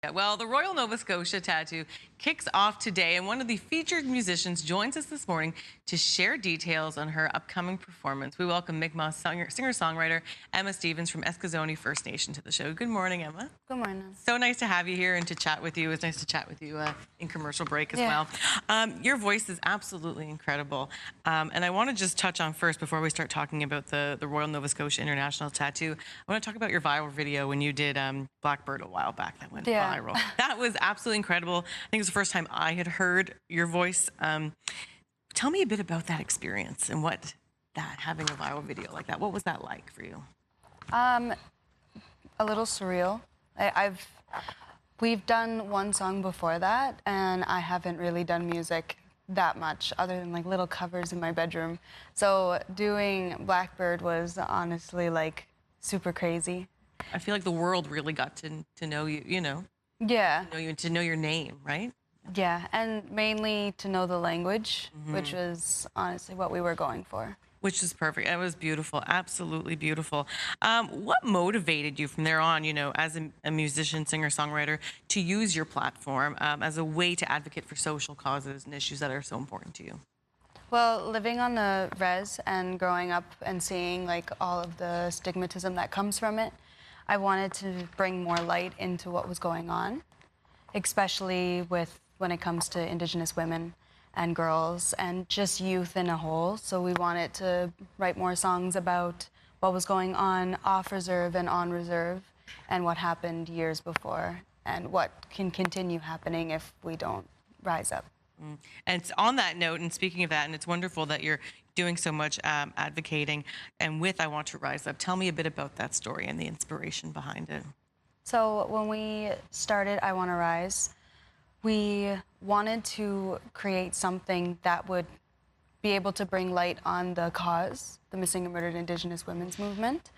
Yeah, well, the Royal Nova Scotia Tattoo kicks off today, and one of the featured musicians joins us this morning to share details on her upcoming performance. We welcome Mi'kmaq singer-songwriter Emma Stevens from Eskazoni First Nation to the show. Good morning, Emma. Good morning. So nice to have you here and to chat with you. It's nice to chat with you in commercial break as well. Your voice is absolutely incredible. And I want to just touch on first, before we start talking about the Royal Nova Scotia International Tattoo, I want to talk about your viral video when you did Blackbird a while back that went viral. That was absolutely incredible. I think it was the first time I had heard your voice. Tell me a bit about that experience and what having a viral video like that, what was that like for you? A little surreal. We've done one song before that, and I haven't really done music that much other than like little covers in my bedroom. So doing Blackbird was honestly like super crazy. I feel like the world really got to know you, you know. Yeah. To know you and to know your name, right? Yeah, and mainly to know the language, which was honestly what we were going for. Which is perfect. It was beautiful, absolutely beautiful. What motivated you from there on, you know, as a musician, singer, songwriter, to use your platform as a way to advocate for social causes and issues that are so important to you? Well, living on the res and growing up and seeing like all of the stigmatism that comes from it, I wanted to bring more light into what was going on, especially when it comes to Indigenous women and girls and just youth in a whole. So we wanted to write more songs about what was going on off reserve and on reserve and what happened years before and what can continue happening if we don't rise up. And it's on that note, and speaking of that, and it's wonderful that you're doing so much advocating and with I Want to Rise Up. Tell me a bit about that story and the inspiration behind it. So when we started I Want to Rise, we wanted to create something that would be able to bring light on the cause, the missing and murdered Indigenous women's movement.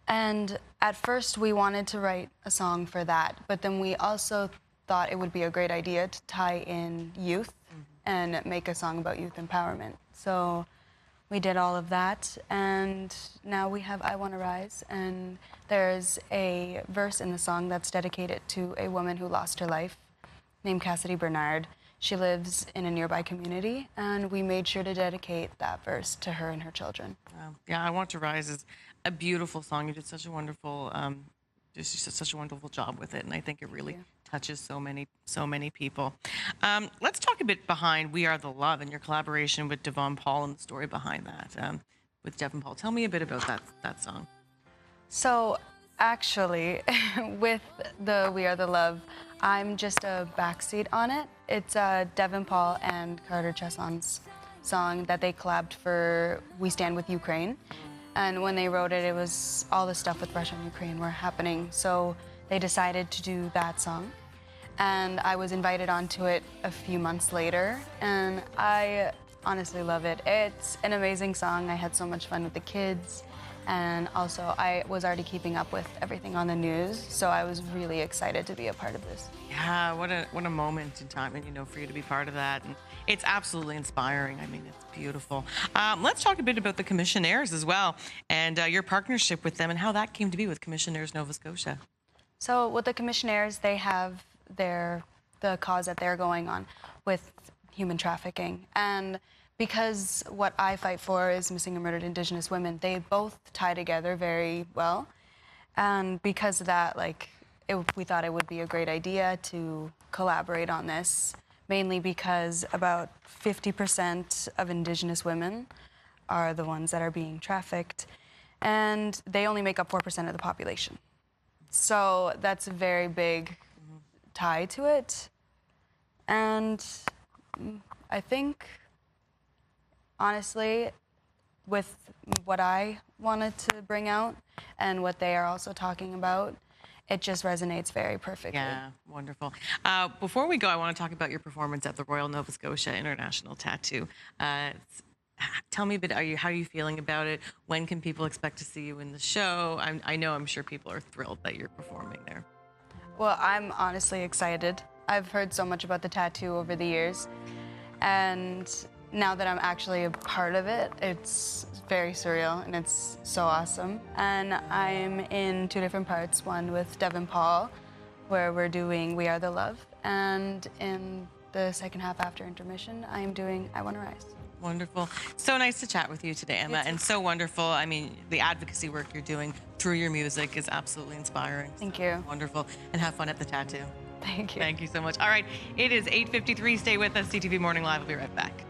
And at first we wanted to write a song for that, but then we also thought it would be a great idea to tie in youth and make a song about youth empowerment. So we did all of that, and now we have I Want to Rise, and there's a verse in the song that's dedicated to a woman who lost her life named Cassidy Bernard. She lives in a nearby community, and we made sure to dedicate that verse to her and her children. Wow. Yeah, I Want to Rise is a beautiful song. You did such a wonderful, such a wonderful job with it, and I think it really touches so many people. Let's talk a bit behind We Are the Love and your collaboration with Devon Paul and the story behind that with Devon Paul. Tell me a bit about that song. So actually, with the We Are the Love, I'm just a backseat on it. It's Devon Paul and Carter Chesson's song that they collabed for We Stand With Ukraine. And when they wrote it, it was all the stuff with Russia and Ukraine were happening. So they decided to do that song. And I was invited onto it a few months later, and I honestly love it. It's an amazing song. I had so much fun with the kids. And also, I was already keeping up with everything on the news, so I was really excited to be a part of this. Yeah, what a moment in time, and you know, for you to be part of that, and it's absolutely inspiring. I mean, it's beautiful. Let's talk a bit about the Commissionaires as well, and your partnership with them, and how that came to be with Commissionaires Nova Scotia. So with the Commissionaires, they have the cause that they're going on with human trafficking, and because what I fight for is missing and murdered Indigenous women, they both tie together very well. And because of that, we thought it would be a great idea to collaborate on this, mainly because about 50% of Indigenous women are the ones that are being trafficked, and they only make up 4% of the population. So that's a very big tie to it. And I think, honestly, with what I wanted to bring out and what they are also talking about, it just resonates very perfectly. Yeah, wonderful. Before we go, I want to talk about your performance at the Royal Nova Scotia International Tattoo. Tell me a bit, how are you feeling about it? When can people expect to see you in the show? I'm sure people are thrilled that you're performing there. Well, I'm honestly excited. I've heard so much about the tattoo over the years, and now that I'm actually a part of it, it's very surreal and it's so awesome. And I'm in 2 different parts, one with Devon Paul, where we're doing We Are the Love. And in the second half after intermission, I am doing I Want to Rise. Wonderful. So nice to chat with you today, Emma, and so wonderful. I mean, the advocacy work you're doing through your music is absolutely inspiring. Thank you. Wonderful. And have fun at the tattoo. Thank you. Thank you so much. All right, it is 8:53. Stay with us. CTV Morning Live will be right back.